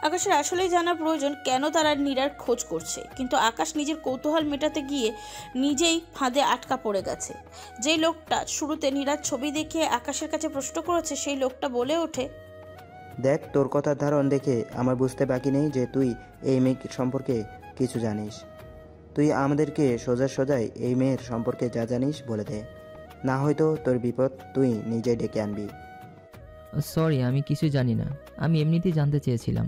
আকাশের আসলেই জানা প্রয়োজন কেন তারা নীরার খোঁজ করছে, কিন্তু আকাশ নিজের কৌতূহল মেটাতে গিয়ে নিজেই ফাঁদে আটকা পড়ে গেছে। যেই লোকটা শুরুতে নীরার ছবি দেখিয়ে আকাশের কাছে প্রশ্ন করেছে, সেই লোকটা বলে ওঠে, দেখ, তোর কথার ধারণ দেখে আমার বুঝতে বাকি নেই যে তুই এই মেয়ে সম্পর্কে কিছু জানিস। তুই আমাদেরকে সোজাই এই মেয়ের সম্পর্কে যা জানিস বলে দে, না হয়তো তোর বিপদ তুই নিজে ডেকে আনবি। সরি, আমি কিছু জানি না, আমি এমনিতেই জানতে চেয়েছিলাম।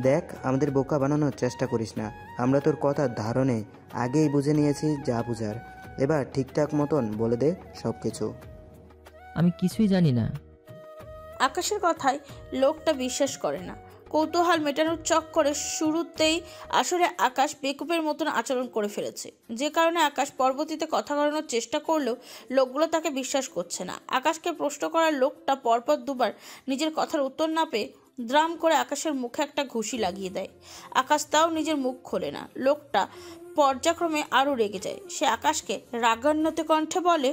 দেখ, আমাদের বোকা বানানোর চেষ্টা করিস না। আমরা তোর কথার ধারণে আগেই বুঝে নিয়েছি যা বুঝার। এবার ঠিকঠাক মতন বলে দে সব কিছু। আমি কিছুই জানি না। আকাশের কথায় লোকটা বিশ্বাস করে না। কৌতূহল মেটানোর চক্করে শুরুতেই আসলে আকাশ বেকুবের মতন আচরণ করে ফেলেছে, যে কারণে আকাশ পরবর্তীতে কথা ঘোরানোর চেষ্টা করলেও লোকগুলো তাকে বিশ্বাস করছে না। আকাশকে প্রশ্ন করার লোকটা পরপর দুবার নিজের কথার উত্তর না পেয়ে দ্রাম করে আকাশের মুখে একটা ঘুষি লাগিয়ে দেয়। আকাশ তাও নিজের মুখ খোলে না। লোকটা পর্যায়ক্রমে আরও রেগে যায়। সে আকাশকে রাগান্বিত কণ্ঠে বলে,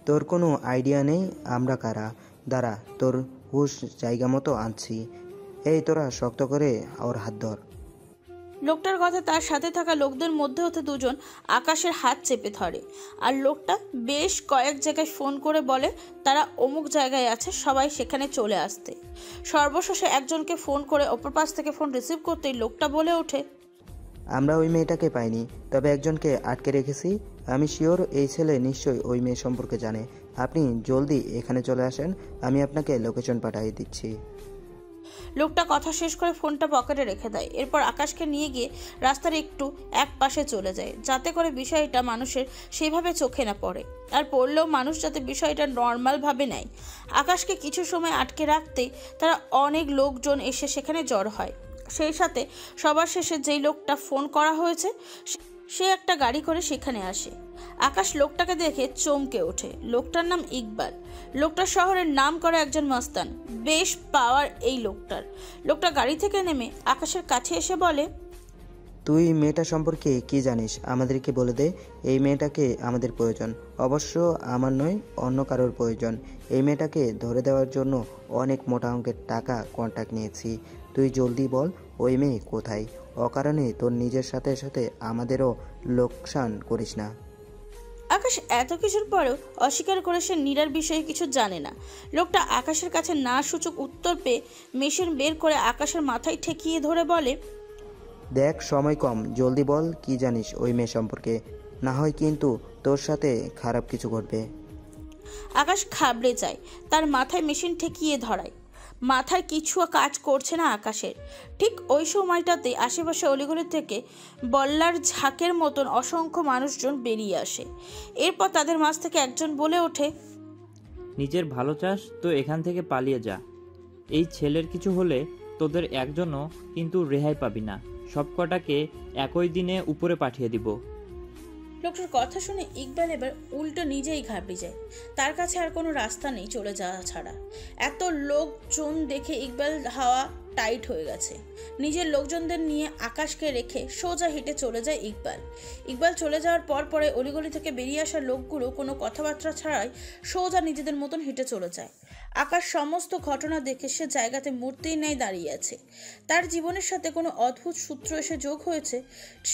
তোর কোনো আইডিয়া নেই আমরা কারা? দাঁড়া, তোর হুশ জায়গা মতো আনছি। এই তোরা শক্ত করে ওর হাত ধর। লোকটার কথা তার সাথে থাকা লোকদের মধ্যে হতে দুজন আকাশের হাত চেপে ধরে, আর লোকটা বেশ কয়েক জায়গায় ফোন করে বলে তারা অমুক জায়গায় আছে, সবাই সেখানে চলে আসতে। সর্বশেষে একজনকে ফোন করে অপর পাশ থেকে ফোন রিসিভ করতেই লোকটা বলে ওঠে, আমরা ওই মেয়েটাকে পাইনি, তবে একজনকে আটকে রেখেছি। আমি শিওর এই ছেলে নিশ্চয়ই ওই মেয়ে সম্পর্কে জানে। আপনি জলদি এখানে চলে আসেন, আমি আপনাকে লোকেশন পাঠিয়ে দিচ্ছি। লোকটা কথা শেষ করে ফোনটা পকেটে রেখে দেয়। এরপর আকাশকে নিয়ে গিয়ে রাস্তার একটু এক পাশে চলে যায়, যাতে করে বিষয়টা মানুষের সেইভাবে চোখে না পড়ে, আর পড়লেও মানুষ যাতে বিষয়টা নর্মালভাবে নেয়। আকাশকে কিছু সময় আটকে রাখতেই তারা অনেক লোকজন এসে সেখানে জড়ো হয়। সেই সাথে সবার শেষে যেই লোকটা ফোন করা হয়েছে সে একটা গাড়ি করে সেখানে আসে। আকাশ লোকটাকে দেখে চমকে ওঠে। লোকটার নাম ইকবাল। লোকটা শহরের নাম করা একজন মস্তান, বেশ পাওয়ার এই লোকটা গাড়ি থেকে নেমে আকাশের কাছে এসে বলে, তুই মেয়েটা সম্পর্কে কি জানিস আমাদেরকে বলে দে। এই মেয়েটাকে আমাদের প্রয়োজন, অবশ্য আমার নয়, অন্য কারোর প্রয়োজন। এই মেয়েটাকে ধরে দেওয়ার জন্য অনেক মোটা অঙ্কের টাকা কন্ট্যাক্ট নিয়েছি। তুই জলদি বল ওই মেয়ে কোথায়। অকারণে তোর নিজের সাথে সাথে আমাদেরও লোকসান করিস না। আকাশ এত কিছুর পরেও অস্বীকার করে সে নীরার বিষয়ে কিছু জানে না। লোকটা আকাশের কাছে না সূচক উত্তর পেয়ে মেশিন বের করে আকাশের মাথায় ঠেকিয়ে ধরে বলে, দেখ, সময় কম, জলদি বল কি জানিস ওই মেয়ে সম্পর্কে, না হয় কিন্তু তোর সাথে খারাপ কিছু ঘটবে। আকাশ ঘাবড়ে যায়। তার মাথায় মেশিন ঠেকিয়ে ধরায়। মাথায় কিছু কাজ করছে না আকাশের। ঠিক ওই সময়টাতে আশেপাশে অলিগলি থেকে বল্লার ঝাঁকের মতন অসংখ্য মানুষজন বেরিয়ে আসে। এরপর তাদের মাঝ থেকে একজন বলে ওঠে, নিজের ভালো চাস তো এখান থেকে পালিয়ে যা। এই ছেলের কিছু হলে তোদের একজনও কিন্তু রেহাই পাবি না। সব কটাকে একই দিনে উপরে পাঠিয়ে দিব। লোকটার কথা শুনে ইকবাল এবার উল্টো নিজেই ঘাবড়ে যায়। তার কাছে আর কোনো রাস্তা নেই চলে যাওয়া ছাড়া। এত লোকজন দেখে ইকবাল হাওয়া টাইট হয়ে গেছে। নিজের লোকজনদের নিয়ে আকাশকে রেখে সোজা হেঁটে চলে যায় ইকবাল চলে যাওয়ার পরে অলিগলি থেকে বেরিয়ে আসা লোকগুলো কোনো কথাবার্তা ছাড়াই সোজা নিজেদের মতন হেঁটে চলে যায়। আকাশ সমস্ত ঘটনা দেখে সে জায়গাতে মূর্তির ন্যায় দাঁড়িয়ে আছে। তার জীবনের সাথে কোনো অদ্ভুত সূত্র এসে যোগ হয়েছে,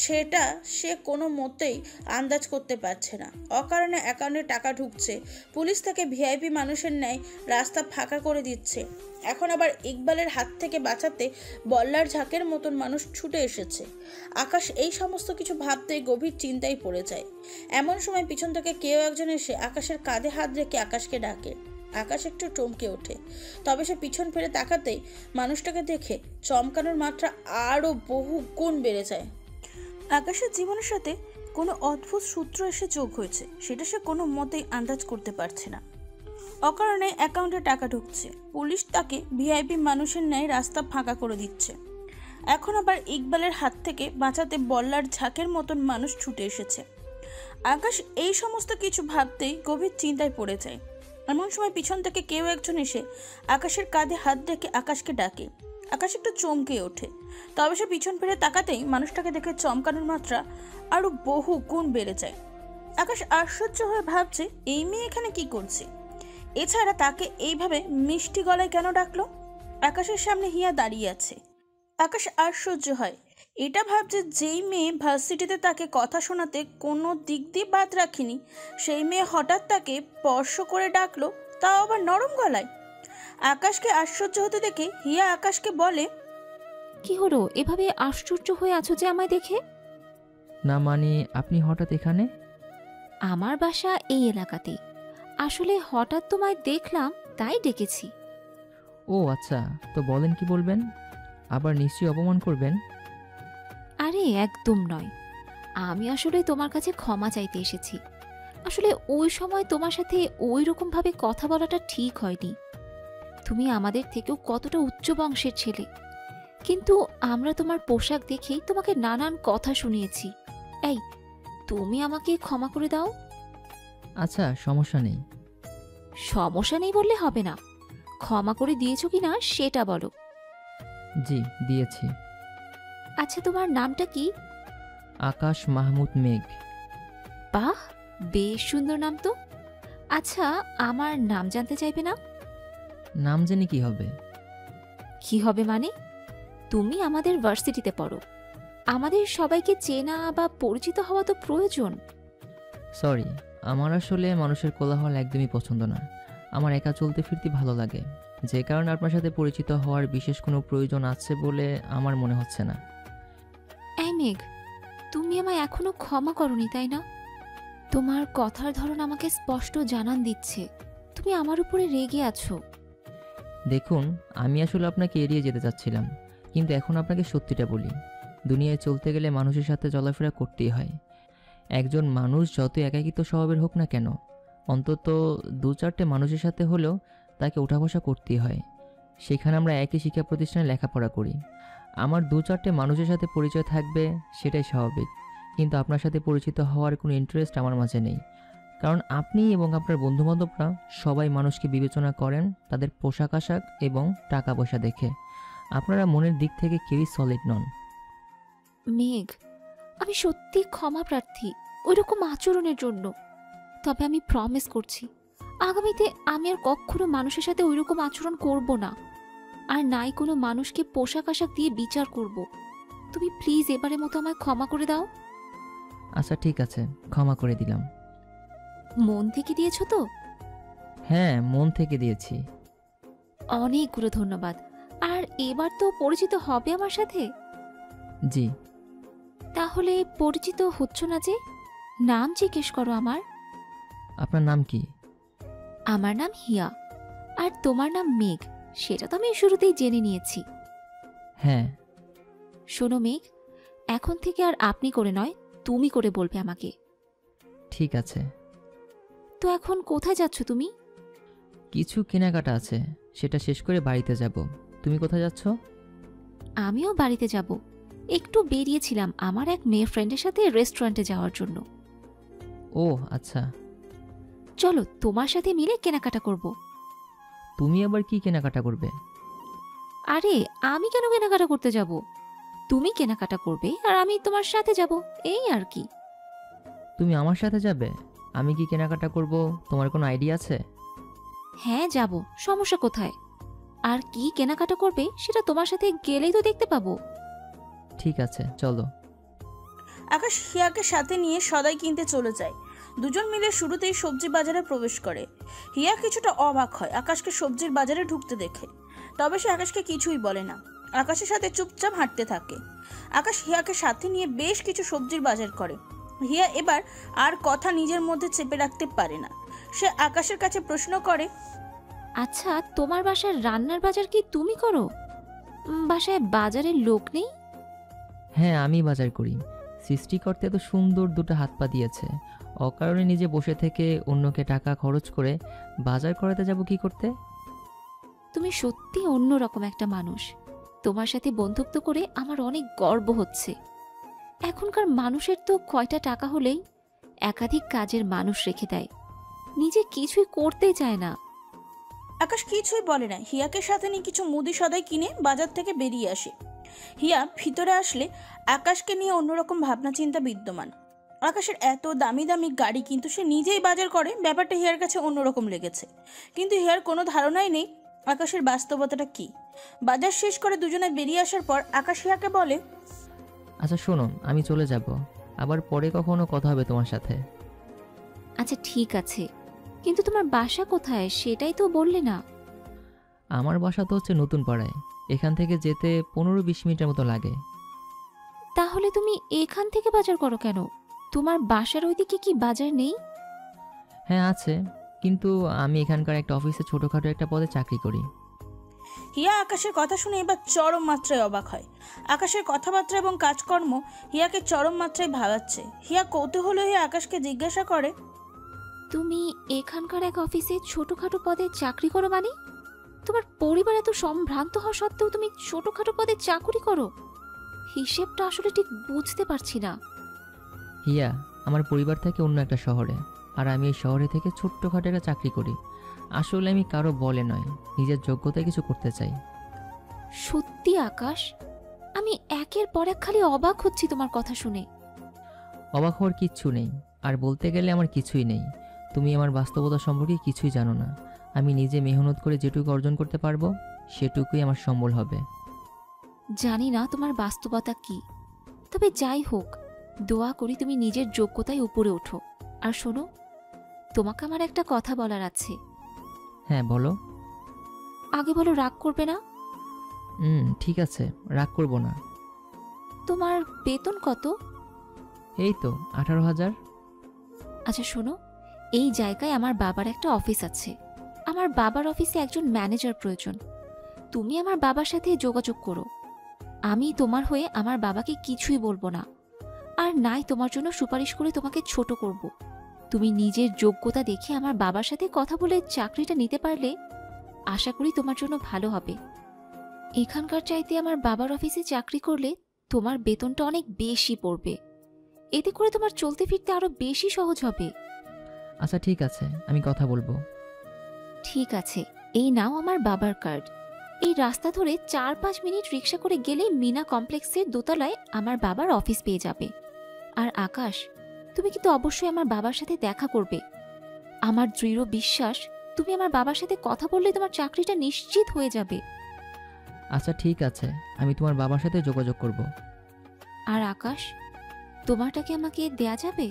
সেটা সে কোনো মতেই আন্দাজ করতে পারছে না। অকারণে অ্যাকাউন্টে টাকা ঢুকছে, পুলিশ তাকে ভিআইপি মানুষের ন্যায় রাস্তা ফাঁকা করে দিচ্ছে। এখন আবার ইকবালের হাত থেকে বাঁচাতে বল্লার ঝাঁকের মতন মানুষ ছুটে এসেছে। আকাশ এই সমস্ত কিছু ভাবতেই গভীর চিন্তায় পড়ে যায়। এমন সময় পিছন থেকে কেউ একজন এসে আকাশের কাঁধে হাত রেখে আকাশকে ডাকে। আকাশ একটু চমকে ওঠে, তবে সে পিছন ফিরে তাকাতেই মানুষটাকে দেখে চমকানোর মাত্রা আরও বহু গুণ বেড়ে যায়। আকাশের জীবনের সাথে কোনো অদ্ভুত সূত্র এসে যোগ হয়েছে, সেটা সে কোনো মতেই আন্দাজ করতে পারছে না। অকারণে অ্যাকাউন্টে টাকা ঢুকছে, পুলিশ তাকে ভিআইপি মানুষের ন্যায় রাস্তা ফাঁকা করে দিচ্ছে। এখন আবার ইকবালের হাত থেকে বাঁচাতে বল্লার ঝাঁকের মতন মানুষ ছুটে এসেছে। আকাশ এই সমস্ত কিছু ভাবতেই গভীর চিন্তায় পড়ে যায়। এমন সময় পিছন থেকে কেউ একজন এসে আকাশের কাঁধে হাত রেখে আকাশকে ডাকে। আকাশ একটু চমকে ওঠে, তবে সে পিছন ফিরে তাকাতেই মানুষটাকে দেখে চমকানোর মাত্রা আরো বহু গুণ বেড়ে যায়। আকাশ আশ্চর্য হয়ে ভাবছে এই মেয়ে এখানে কি করছে, এছাড়া তাকে এইভাবে মিষ্টি গলায় কেন ডাকলো। আকাশের সামনে হিয়া দাঁড়িয়ে আছে। আকাশ আশ্চর্য হয়, এটা ভাবছে যেই মেয়ে ভার্সিটিতে তাকে কথা শোনাতে কোনো দিক দিয়ে বাদ রাখেনি, সেই মেয়ে হঠাৎ তাকে স্পর্শ করে ডাকলো, তাও আবার নরম গলায়। আকাশকে আশ্চর্য হতে দেখে হিয়া আকাশকে বলে, কি হলো, এভাবে আশ্চর্য হয়ে আছো যে আমায় দেখে? না মানে আপনি হঠাৎ এখানে? আমার বাসা এই এলাকাতেই। আসলে হঠাৎ তোমায় দেখলাম, তাই ডেকেছি। ও আচ্ছা, তো বলেন কি বলবেন? আবার নিশ্চয়ই অপমান করবেন। আরে একদম নয়, আমি আসলে তোমার কাছে ক্ষমা চাইতে এসেছি। আসলে ওই সময় তোমার সাথে ওই রকমভাবে কথা বলাটা ঠিক হয়নি। তুমি আমাদের থেকেও কতটা উচ্চ বংশের ছেলে, কিন্তু আমরা তোমার পোশাক দেখেই তোমাকে নানান কথা শুনিয়েছি। এই, তুমি আমাকে ক্ষমা করে দাও। আচ্ছা সমস্যা নেই। সমস্যা নেই বললে হবে না, ক্ষমা করে দিয়েছো কিনা সেটা বলো। জি দিয়েছি। আচ্ছা, তোমার নামটা কি? আকাশ মাহমুদ মেঘ। বাহ, বেশ সুন্দর নাম তো। আচ্ছা, আমার নাম জানতে চাইবে না? নাম জেনে কি হবে? কি হবে মানে? তুমি আমাদের ভার্সিটিতে পড়ো, আমাদের সবাইকে চেনা বা পরিচিত হওয়া তো প্রয়োজন। সরি, আমার আসলে মানুষের কোলাহল একদমই পছন্দ না। আমার একা চলতে ফিরতে ভালো লাগে, যে কারণে আপনার সাথে পরিচিত হওয়ার বিশেষ কোনো প্রয়োজন আছে বলে আমার মনে হচ্ছে না। এই মেঘ, তুমি আমায় এখনো ক্ষমা করনি তাই না? তোমার কথার ধরন আমাকে স্পষ্ট জানান দিচ্ছে তুমি আমার উপরে রেগে আছো। দেখুন, আমি আসলে আপনাকে এড়িয়ে যেতে চাচ্ছিলাম, কিন্তু এখন আপনাকে সত্যিটা বলি। দুনিয়ায় চলতে গেলে মানুষের সাথে চলাফেরা করতেই হয়। একজন মানুষ যত একাকিত্ব স্বভাবের হোক না কেন, অন্তত 2-4টে মানুষের সাথে হলেও তাকে ওঠা বসা করতেই হয়। সেখানে আমরা একই শিক্ষা প্রতিষ্ঠানে লেখাপড়া করি। আমার 2-4টে মানুষের সাথে পরিচয় থাকবে, সেটাই স্বাভাবিক। কিন্তু আপনার সাথে পরিচিত হওয়ার কোনো ইন্টারেস্ট আমার মাঝে নেই, কারণ আপনি এবং আপনার বন্ধুবান্ধবরা সবাই মানুষকে বিবেচনা করেন তাদের পোশাক আশাক এবং টাকা পয়সা দেখে। আপনারা মনের দিক থেকে কেউই সলিড নন। মেঘ, আমি সত্যি ক্ষমা প্রার্থী ওইরকম আচরণের জন্য। তবে আমি প্রমিস করছি, আগামীতে আমি আর কখনো মানুষের সাথে ওইরকম আচরণ করব না, আর নাই কোনো মানুষকে পোশাক আশাক দিয়ে বিচার করব। তুমি প্লিজ এবারের মতো আমায় ক্ষমা করে দাও। আচ্ছা ঠিক আছে, ক্ষমা করে দিলাম। মন থেকে দিয়েছো তো? হ্যাঁ, মন থেকে দিয়েছি। অনেকগুলো ধন্যবাদ। আর এবার তো পরিচিত হবে আমার সাথে? জি। তাহলে পরিচিত হচ্ছ না যে? নাম জিজ্ঞেস করো আমার। আপনার নাম কি? আমার নাম হিয়া। আর তোমার নাম মেঘ, সেটা তো আমি শুরুতেই জেনে নিয়েছি। হ্যাঁ। শোনো মেঘ, এখন থেকে আর আপনি করে নয়, তুমি করে বলবে আমাকে। ঠিক আছে। তো এখন কোথায় যাচ্ছ তুমি? কিছু কেনাকাটা আছে, সেটা শেষ করে বাড়িতে যাব। তুমি কোথায় যাচ্ছ? আমিও বাড়িতে যাব। একটু বেরিয়েছিলাম আমার এক মেয়ে ফ্রেন্ডের সাথে রেস্টুরেন্টে যাওয়ার জন্য। ও আচ্ছা। চলো তোমার সাথে মিলে কেনাকাটা করব। তুমি আবার কি কেনাকাটা করবে? আরে আমি কেন কেনাকাটা করতে যাব? তুমি কেনাকাটা করবে আর আমি তোমার সাথে যাব, এই আর কি। তুমি আমার সাথে যাবে? আমি কি কেনাকাটা করব তোমার কোনো আইডিয়া আছে? হ্যাঁ যাব, সমস্যা কোথায়? আর কি কেনাকাটা করবে সেটা তোমার সাথে গেলেই তো দেখতে পাবো। ঠিক আছে চলো। আকাশ হিয়াকে সাথে নিয়ে সদাই কিনতে চলে যায়। দুজন মিলে শুরুতেই সবজি বাজারে প্রবেশ করে। হিয়া কিছুটা অবাক হয় আকাশকে সবজির বাজারে ঢুকতে দেখে, তবে সে আকাশকে কিছুই বলে না। আকাশের সাথে চুপচাপ হাঁটতে থাকে। আকাশ হিয়াকে সাথে নিয়ে বেশ কিছু সবজির বাজার করে। হিয়া এবার আর কথা নিজের মধ্যে চেপে রাখতে পারে না। সে আকাশের কাছে প্রশ্ন করে, আচ্ছা, তোমার বাসার রান্নার বাজার কি তুমি করো? বাসায় বাজারের লোক নেই? হ্যাঁ, আমি বাজার করি। সৃষ্টিকর্তা এত সুন্দর দুটো হাত পা দিয়েছে, অকারণে নিজে বসে থেকে অন্যকে টাকা খরচ করে বাজার করাতে যাব কি করতে? তুমি সত্যি অন্যরকম একটা মানুষ। তোমার সাথে বন্ধুত্ব করে আমার অনেক গর্ব হচ্ছে। এখনকার মানুষের তো কয়টা টাকা হলেই একাধিক কাজের মানুষ রেখে দেয়, নিজে কিছুই করতে চায় না। আকাশ কিছুই বলে না। হিয়াকে সাথে নিয়ে কিছু মুদি সদাই কিনে বাজার থেকে বেরিয়ে আসে। হিয়া ভিতরে আসলে আকাশকে নিয়ে অন্যরকম ভাবনা চিন্তা বিদ্যমান। আকাশের এত দামি দামি গাড়ি, কিন্তু সে নিজেই বাজার করে, ব্যাপারটা হিয়ার কাছে অন্যরকম লেগেছে। কিন্তু হিয়ার কোনো ধারণাই নেই আকাশের বাস্তবতাটা কি। বাজার শেষ করে দুজনে বেরিয়ে আসার পর আকাশ হিয়াকে বলে, আচ্ছা শোনো, আমি চলে যাব, আবার পরে কখনো কথা হবে তোমার সাথে। আচ্ছা ঠিক আছে, কিন্তু তোমার বাসা কোথায় সেটাই তো বললে না। আমার বাসা তো হচ্ছে নতুন পাড়ায়, এখান থেকে যেতে 15-20 মিনিটের মতো লাগে। তাহলে তুমি এখান থেকে বাজার করো কেন? তোমার বাসার ওইদিকে কি বাজার নেই? হ্যাঁ আছে, কিন্তু আমি এখানকার একটা অফিসে ছোটোখাটো একটা পদে চাকরি করি। হিয়া আকাশের কথা শুনে এবার চরম মাত্রায় অবাক হয়। আকাশের কথাবার্তা এবং কাজকর্ম হিয়াকে চরম মাত্রায় ভাবাচ্ছে। হিয়া কৌতূহল হয়ে আকাশকে জিজ্ঞাসা করে, তুমি এখানকার এক অফিসে ছোটখাটো পদে চাকরি করো মানে? তোমার পরিবার এত সম্ভ্রান্ত হওয়া সত্ত্বেও তুমি ছোটখাটো পদে চাকরি করো? হিসেবটা আসলে ঠিক বুঝতে পারছি না। হিয়া, আমার পরিবার থেকে অন্য একটা শহরে, আর আমি এই শহরে থেকে ছোট্টখাটো একটা চাকরি করি। আসলে আমি কারো বলে নয়, নিজের যোগ্যতায় কিছু করতে চাই। সত্যি আকাশ, আমি একের পর এক খালি অবাক হচ্ছি তোমার কথা শুনে। অবাক হওয়ার কিচ্ছু নেই, আর বলতে গেলে আমার কিছুই নেই। তুমি আমার বাস্তবতা সম্পর্কে কিছুই জানো না। আমি নিজে মেহনত করে যেটুকু অর্জন করতে পারবো সেটুকুই আমার সম্বল হবে। জানি না তোমার বাস্তবতা কি, তবে যাই হোক, দোয়া করি তুমি নিজের যোগ্যতায় উপরে ওঠো। আর শোনো, তোমাকে আমার একটা কথা বলার আছে। হ্যাঁ বলো। আগে বলো, রাগ করবে না? ঠিক আছে, রাগ করব না। তোমার বেতন কত? এই তো 18,000। আচ্ছা শোনো, এই জায়গায় আমার বাবার একটা অফিস আছে। আমার বাবার অফিসে একজন ম্যানেজার প্রয়োজন। তুমি আমার বাবার সাথে যোগাযোগ করো। আমি তোমার হয়ে আমার বাবাকে কিছুই বলবো না, আর নাই তোমার জন্য সুপারিশ করে তোমাকে ছোট করব। তুমি নিজের যোগ্যতা দেখে আমার বাবার সাথে কথা বলে চাকরিটা নিতে পারলে আশা করি তোমার জন্য ভালো হবে। এখানকার চাইতে আমার বাবার অফিসে চাকরি করলে তোমার বেতনটা অনেক বেশি পড়বে। এতে করে তোমার চলতে ফিরতে আরো বেশি সহজ হবে। আচ্ছা ঠিক আছে, আমি কথা বলবো। ঠিক আছে, এই নাও আমার বাবার কার্ড। এই রাস্তা ধরে 4-5 মিনিট রিক্সা করে গেলেই মিনা কমপ্লেক্সের দোতলায় আমার বাবার অফিস পেয়ে যাবে। আর আকাশ, তুমি কিন্তু অবশ্যই আমার বাবার সাথে দেখা করবে। আমার দৃঢ় বিশ্বাস, তুমি আমার বাবার সাথে কথা বললে তোমার চাকরিটা নিশ্চিত হয়ে যাবে। আচ্ছা ঠিক আছে, আমি তোমার বাবার সাথে যোগাযোগ করব। আর আকাশ, তোমারটা কি আমাকে দেয়া যাবে?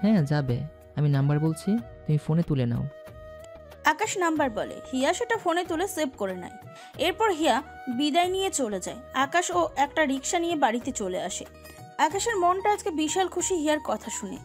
হ্যাঁ যাবে, আমি নাম্বার বলছি, তুমি ফোনে তুলে নাও। আকাশ নাম্বার বলে। হিয়া সেটা ফোনে তুলে সেভ করে নেয়। এরপর হিয়া বিদায় নিয়ে চলে যায়। আকাশ ও একটা রিক্সা নিয়ে বাড়িতে চলে আসে। আকাশের মনটা আজকে বিশাল খুশি হিয়ার কথা শুনে।